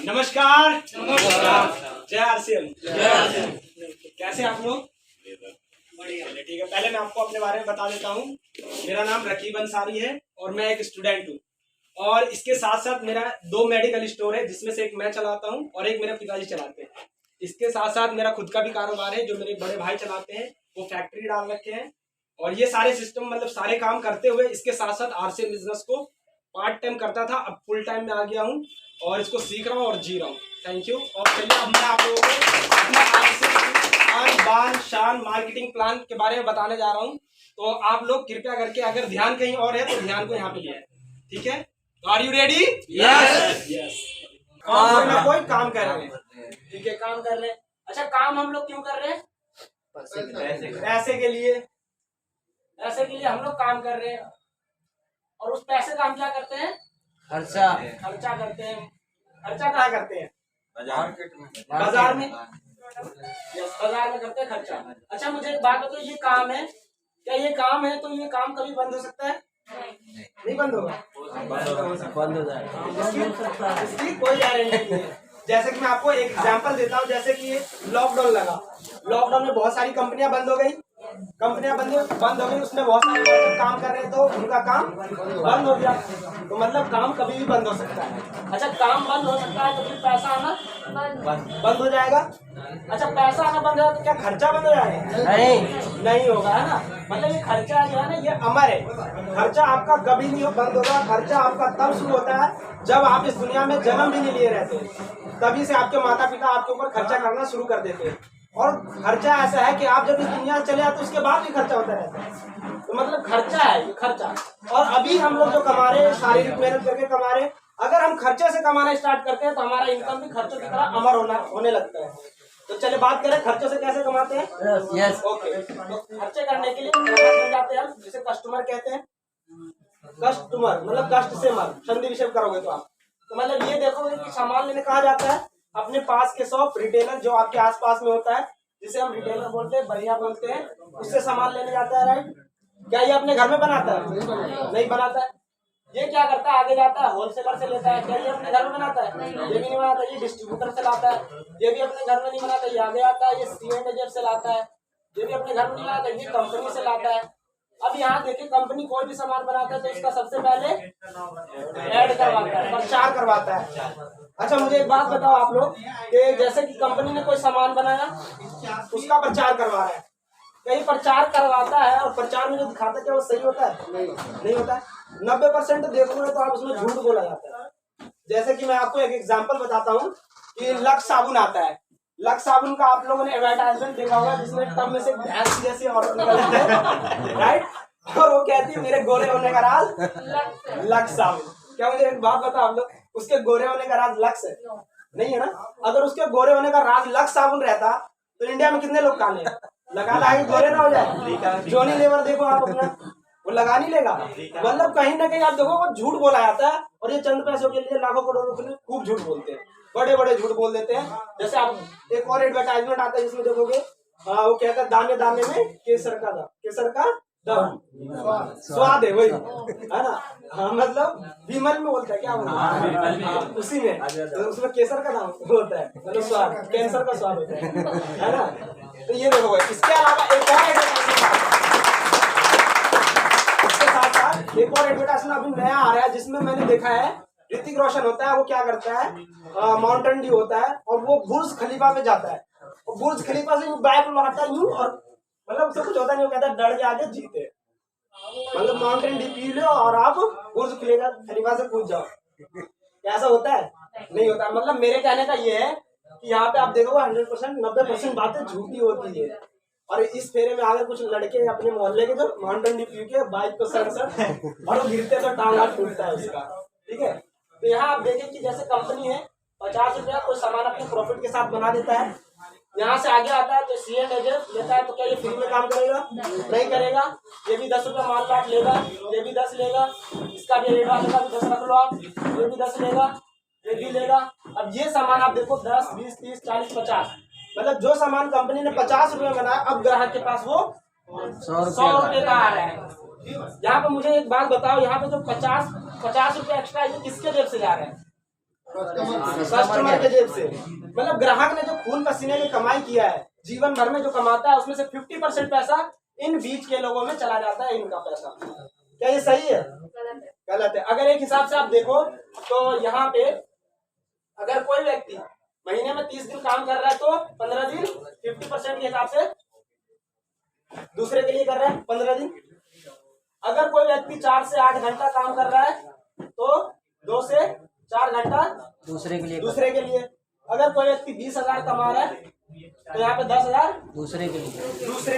नमस्कार। जय आरसीएम। कैसे आप लोग? बढ़िया। ठीक है, पहले मैं आपको अपने बारे में बता देता हूँ। मेरा नाम रकीब अंसारी है और मैं एक स्टूडेंट हूँ। और इसके साथ साथ मेरा 2 मेडिकल स्टोर है, जिसमें से एक मैं चलाता हूँ और एक मेरे पिताजी चलाते हैं। इसके साथ साथ मेरा खुद का भी कारोबार है जो मेरे बड़े भाई चलाते हैं, वो फैक्ट्री डाल रखे हैं। और ये सारे सिस्टम मतलब सारे काम करते हुए इसके साथ साथ आरसीएम बिजनेस को पार्ट टाइम करता था, अब फुल टाइम में आ गया हूँ और इसको सीख रहा हूँ और जी रहा हूँ। Thank you. और चलिए अब मैं आप लोगों को अपना आरसीएम बान शान मार्केटिंग प्लान के बारे में बताने जा रहा हूँ। तो आप लोग कृपया करके अगर ध्यान कहीं और है तो ध्यान को यहाँ पे लिया है, ठीक है? Are you ready? यस। कोई काम कर रहे हैं, ठीक है, काम कर रहे हैं। अच्छा, काम हम लोग क्यों कर रहे हैं? पैसे के लिए। पैसे के लिए हम लोग काम कर रहे हैं। और उस पैसे का हम क्या करते हैं? खर्चा करते हैं। खर्चा कहाँ करते हैं? बाजार में। यस, बाजार में करते हैं खर्चा। अच्छा, मुझे एक बात बताओ, ये काम है, क्या ये काम है तो ये काम कभी बंद हो सकता है? नहीं बंद होगा। बंद हो जाएगा, इसकी कोई गारंटी नहीं है। जैसे कि मैं आपको एक एग्जांपल देता हूँ, जैसे कि लॉकडाउन लगा, लॉकडाउन में बहुत सारी कंपनियां बंद हो गई, उसमें बहुत सारे लोग काम कर रहे हैं तो उनका काम बंद हो गया। तो मतलब काम कभी भी बंद हो सकता है। अच्छा, काम बंद हो सकता है तो फिर पैसा आना बंद हो जाएगा। अच्छा, पैसा आना बंद हो तो क्या खर्चा बंद हो जाएगा? नहीं होगा, है ना? मतलब ये खर्चा जो है ना, ये अमर है। खर्चा आपका कभी नहीं बंद होगा। खर्चा आपका तब शुरू होता है जब आप इस दुनिया में जन्म भी नहीं लिए रहते, तभी से आपके माता पिता आपके ऊपर खर्चा करना शुरू कर देते हैं। और खर्चा ऐसा है कि आप जब इस दुनिया में चले आते तो उसके बाद भी खर्चा होता रहता है। तो मतलब खर्चा है ये, खर्चा। और अभी हम लोग जो कमा रहे हैं, शारीरिक मेहनत करके कमा रहे हैं, अगर हम खर्चे से कमाना स्टार्ट करते हैं तो हमारा इनकम भी खर्चों की तरह अमर होने लगता है। तो चलिए बात करें खर्चों से कैसे कमाते हैं। ओके, तो खर्चे करने के लिए जाते हैं, जिसे कस्टमर कहते हैं। कस्टमर मतलब कष्ट से मर, संधि विषय करोगे तो आप, तो मतलब ये देखोगे कि सामान लेने कहा जाता है अपने पास के शॉप, रिटेलर जो आपके आसपास में होता है, जिसे हम रिटेलर बोलते हैं, बढ़िया बोलते हैं, उससे सामान लेने जाता है, राइट? क्या ये अपने घर में बनाता है? नहीं बनाता है। ये क्या करता है? आगे जाता है, होलसेलर से लेता है। क्या ये अपने घर में बनाता है? ये भी नहीं बनाता। ये डिस्ट्रीब्यूटर से लाता है, ये भी अपने घर में नहीं बनाता। ये आगे आता है, ये सी&एज से लाता है, ये भी अपने घर में नहीं बनाता। ये कंपनी से लाता है। अब यहाँ देखिए, कंपनी कोई भी सामान बनाता है तो इसका सबसे पहले ऐड करवाता है, प्रचार करवाता है। अच्छा, मुझे एक बात बताओ आप लोग कि जैसे कि कंपनी ने कोई सामान बनाया, उसका प्रचार करवा रहा है, कहीं प्रचार करवाता है और प्रचार में जो दिखाता है क्या वो सही होता है? नहीं होता है। 90% देखोगे तो आप उसमें झूठ बोला जाता है। जैसे कि मैं आपको एक एग्जांपल बताता हूँ कि लक्स साबुन आता है। लक्स साबुन का आप लोगों ने एडवर्टाइजमेंट देखा होगा, जिसमें टब में से भैंस जैसी औरत निकलती है, राइट? और वो कहती है मेरे गोरे होने का राज लक्स साबुन। क्या मुझे एक बात बताओ आप लोग, उसके गोरे होने का राज लक्स है? नहीं है ना। अगर उसके गोरे होने का राज लक्स साबुन रहता तो इंडिया में कितने लोग काले लगा लाके गोरे ना हो जाए? जॉनी लेवर देखो आप अपना, वो लगा नहीं लेगा। मतलब कहीं ना कहीं आप देखो वो झूठ बोला जाता है, और ये चंद पैसों के लिए लाखों करोड़ों के लिए खूब झूठ बोलते हैं, बड़े बड़े झूठ बोल देते हैं। जैसे आप एक और एडवर्टाइजमेंट आता है जिसमें देखोगे वो कहता है दाने दाने में केसर का दम स्वाद है, वही है ना। हाँ, मतलब विमल में बोलता है, क्या बोलता है? उसी में तो उसमें केसर का नाम होता है, मतलब स्वाद, कैंसर का स्वाद होता है ना। तो ये देखो, इसके अलावा एक और एडवर्टाइजमेंट अभी नया आ रहा है, जिसमें मैंने देखा है ऋतिक रोशन होता है, वो क्या करता है, माउंटेन ड्यू होता है और वो बुर्ज खलीफा पे जाता है, और बुर्ज खलीफा से बैक लौटता है यूं, और मतलब उससे कुछ होता नहीं, वो कहता है डर के आगे जीते। मतलब माउंटेन ड्यू पी लो और आप बुर्ज खलीफा से कूद जाओ। ऐसा होता है? नहीं होता। मतलब मेरे कहने का ये है कि यहाँ पे आप देखोगे 100% 90% बातें झूठी होती है। और इस फेरे में अगर कुछ लड़के अपने मोहल्ले के जो माउंटेन ड्यू पी के बाइक को सर और वो गिरते तो टांग हाथ टूटता है उसका, ठीक है? तो यहाँ आप देखें कि जैसे कंपनी है 50 रुपया कोई सामान अपने प्रॉफिट के साथ बना देता है, यहाँ से आगे आता है तो सी&एज लेता है, तो क्या ये फ्री में काम करेगा? नहीं करेगा। ये भी 10 रुपया माल काट लेगा, ये भी 10 लेगा, इसका भी रेट वाले का भी 10 रख लो आप, ये भी 10 लेगा, ये भी लेगा। अब ये सामान आप देखो 10, 20, 30, 40, 50, मतलब जो सामान कंपनी ने 50 रुपये बनाया, अब ग्राहक के पास वो 100 रुपये का आ रहा है। यहाँ पे मुझे एक बात बताओ, यहाँ पे जो 50 रुपए एक्स्ट्रा ये किसके जेब से जा रहे हैं? कस्टमर के जेब से। मतलब ग्राहक ने जो खून पसीने की कमाई किया है, जीवन भर में जो कमाता है, उसमें से 50% पैसा इन बीच के लोगों में चला जाता है, इनका पैसा। क्या ये सही है? गलत है। अगर एक हिसाब से आप देखो तो यहाँ पे अगर कोई व्यक्ति महीने में 30 दिन काम कर रहा है तो 15 दिन 50% के हिसाब से दूसरे के लिए कर रहा है 15 दिन। अगर कोई व्यक्ति 4 से 8 घंटा काम कर रहा है तो 2 से 4 घंटा दूसरे के लिए। अगर कोई व्यक्ति 20,000 कमा रहा है तो यहाँ पे 10,000 दूसरे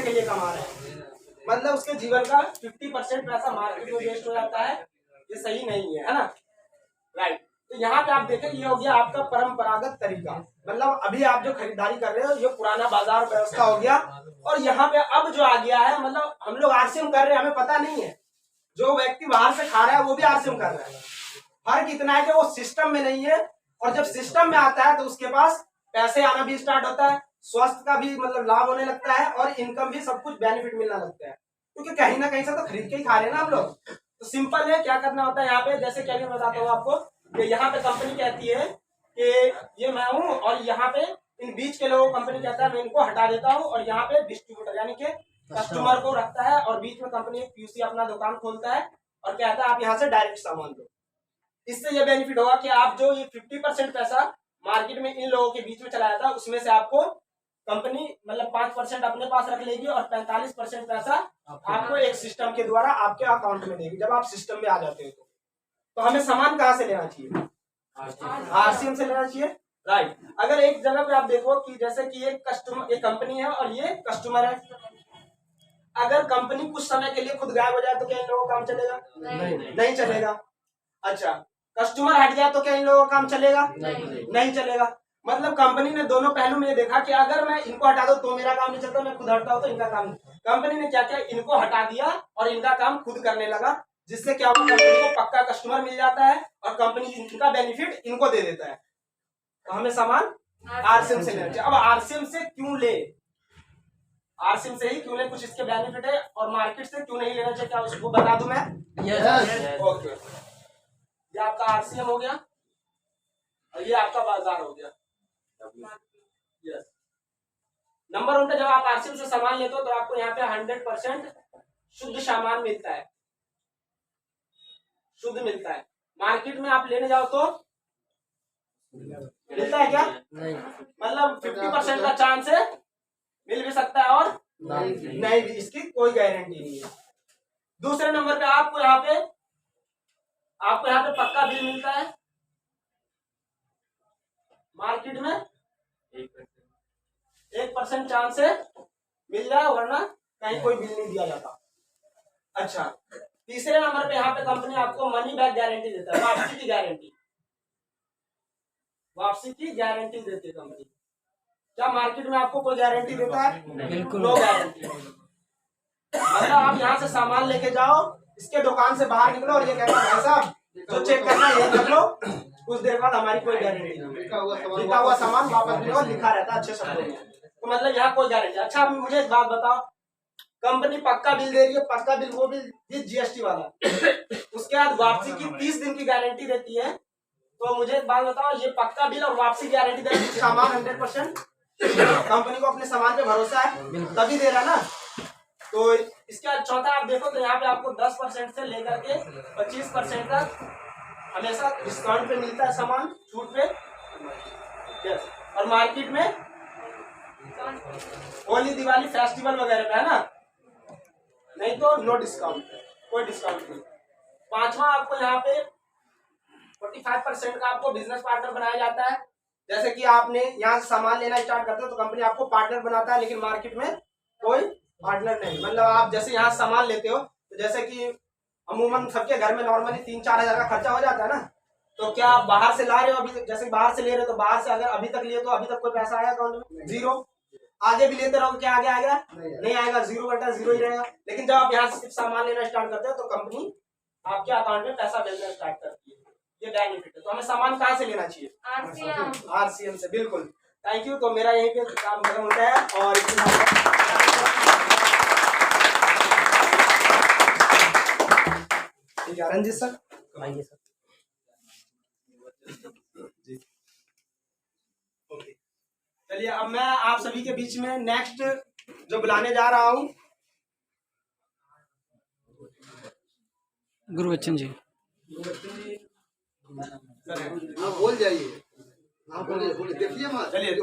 के लिए कमा रहा है। मतलब उसके जीवन का 50% पैसा मार्केट में वेस्ट हो जाता है। ये सही नहीं है ना? राइट। तो यहाँ पे आप देखें, ये हो गया आपका परंपरागत तरीका। मतलब अभी आप जो खरीदारी कर रहे हो ये पुराना बाजार व्यवस्था हो गया। और यहाँ पे अब जो आ गया है, मतलब हम लोग आरसीएम कर रहे हैं, हमें पता नहीं है। जो व्यक्ति बाहर से खा रहा है वो भी आरसीएम कर रहा है। फर्क इतना है कि वो सिस्टम में नहीं है, और जब सिस्टम में आता है तो उसके पास पैसे आना भी स्टार्ट होता है, स्वास्थ्य का भी मतलब लाभ होने लगता है, और इनकम भी सब कुछ बेनिफिट मिलना लगता है। क्योंकि कहीं ना कहीं से तो खरीद के ही खा रहे हैं ना हम लोग। तो सिंपल है, क्या करना होता है यहाँ पे, जैसे क्या मैं बताता हूँ आपको कि यहाँ पे कंपनी कहती है कि ये मैं हूँ, और यहाँ पे इन बीच के लोगों को कंपनी कहता है मैं इनको हटा देता हूँ, और यहाँ पे डिस्ट्रीब्यूटर यानी कि कस्टमर को रखता है, और बीच में कंपनी एक पीयूसी अपना दुकान खोलता है और कहता है आप यहाँ से डायरेक्ट सामान दो। इससे ये बेनिफिट होगा कि आप जो ये 50% पैसा मार्केट में इन लोगों के बीच में चलाया था, उसमें से आपको कंपनी मतलब 5% अपने पास रख लेगी, और 45% पैसा आपको एक सिस्टम के द्वारा आपके अकाउंट में देगी जब आप सिस्टम में आ जाते हो। तो हमें सामान कहाँ से लेना चाहिए? आरसीएम से लेना चाहिए। राइट। अगर एक जगह पे आप देखो कि जैसे कि एक कंपनी है और ये कस्टमर है, अगर कंपनी कुछ समय के लिए खुद गायब हो जाए तो क्या इन लोगों का काम चलेगा? नहीं चलेगा। अच्छा, कस्टमर हट जाए तो क्या इन लोगों का काम चलेगा? नहीं चलेगा। मतलब कंपनी ने दोनों पहलू में ये देखा कि अगर मैं इनको हटा दूं तो मेरा काम नहीं चलता, मैं खुद हटता हूं तो इनका काम नहीं। कंपनी ने क्या किया, इनको हटा दिया और इनका काम खुद करने लगा, जिससे क्या होगा, कंपनी को पक्का कस्टमर मिल जाता है और कंपनी इनका बेनिफिट इनको दे देता है। तो हमें सामान आरसीएम से लेना चाहिए। अब आरसीएम से क्यों ले? आरसीएम से ही क्यों ले? कुछ इसके बेनिफिट है, और मार्केट से क्यों नहीं लेना चाहिए, क्या उसको बता दूं मैं? ओके। ये आपका आरसीएम हो गया और ये आपका बाजार हो गया। यस। नंबर 1 पे जब आप आरसीएम से सामान लेते हो तो आपको यहाँ पे 100% शुद्ध सामान मिलता है, शुद्ध मिलता है। मार्केट में आप लेने जाओ तो मिलता है क्या? नहीं। मतलब 50% का चांस है, मिल भी सकता है और नहीं भी, इसकी कोई गारंटी नहीं है। दूसरे नंबर पे आपको यहाँ पे पक्का बिल मिलता है। मार्केट में 1% चांस है मिल जाए, वरना कहीं कोई बिल नहीं दिया जाता। अच्छा, तीसरे नंबर पे यहाँ पे कंपनी आपको मनी बैक गारंटी देता है, वापसी की गारंटी देती है कंपनी। क्या मार्केट में आपको कोई गारंटी देता है? बिल्कुल नो गारंटी। मतलब आप यहाँ से सामान लेके जाओ, इसके दुकान से बाहर निकलो और ये कहता है भाई साहब जो चेक करना है ये कर लो, कुछ देर बाद हमारी कोई गारंटी नहीं, लिखा हुआ सामान वापस लो, लिखा रहता है अच्छे शब्दों में। तो मतलब यहाँ कोई गारंटी। अच्छा, अब मुझे एक बात बताओ, कंपनी पक्का बिल दे रही है, पक्का बिल वो बिल जीएसटी वाला, उसके बाद वापसी की 30 दिन की गारंटी देती है। तो मुझे एक बात बताओ, ये पक्का बिल और वापसी की गारंटी दे रही है, सामान 100% कंपनी को अपने सामान पे भरोसा है तभी दे रहा ना। तो इसका चौथा आप देखो तो यहाँ पे आपको 10% से लेकर के 25% तक हमेशा डिस्काउंट पे मिलता है सामान, छूट पे। यस। और मार्केट में होली दिवाली फेस्टिवल वगैरह पे है ना, नहीं तो नो डिस्काउंट, कोई डिस्काउंट नहीं। पांचवा आपको यहाँ पे 45% का आपको बिजनेस पार्टनर बनाया जाता है। जैसे कि आपने यहाँ से सामान लेना स्टार्ट करते हो तो कंपनी आपको पार्टनर बनाता है, लेकिन मार्केट में कोई पार्टनर नहीं। मतलब आप जैसे यहाँ सामान लेते हो तो जैसे कि अमूमन सबके घर में नॉर्मली 3-4 हजार का खर्चा हो जाता है ना, तो क्या आप बाहर से ला रहे हो, अभी जैसे बाहर से ले रहे हो तो बाहर से अगर अभी तक लिए तो अभी तक कोई पैसा आया अकाउंट में? जीरो। आगे भी लेते रहो क्या आगे आएगा? नहीं आएगा, 0/0 ही रहेगा। लेकिन जब आप यहाँ से सिर्फ सामान लेना स्टार्ट करते हो तो कंपनी आपके अकाउंट में पैसा भेजना स्टार्ट करती है। ये बेनिफिट है। तो हमें सामान कहाँ से लेना चाहिए? आरसीएम से। बिल्कुल, थैंक यू। तो मेरा यहीं पे काम खत्म होता है और रंजित सर आइए सर। जी ओके। चलिए अब मैं आप सभी के बीच में नेक्स्ट जो बुलाने जा रहा हूँ गुरबच्चन जी। बोल जाइए। हाँ बोलिए बोलिए, देखिए चलिए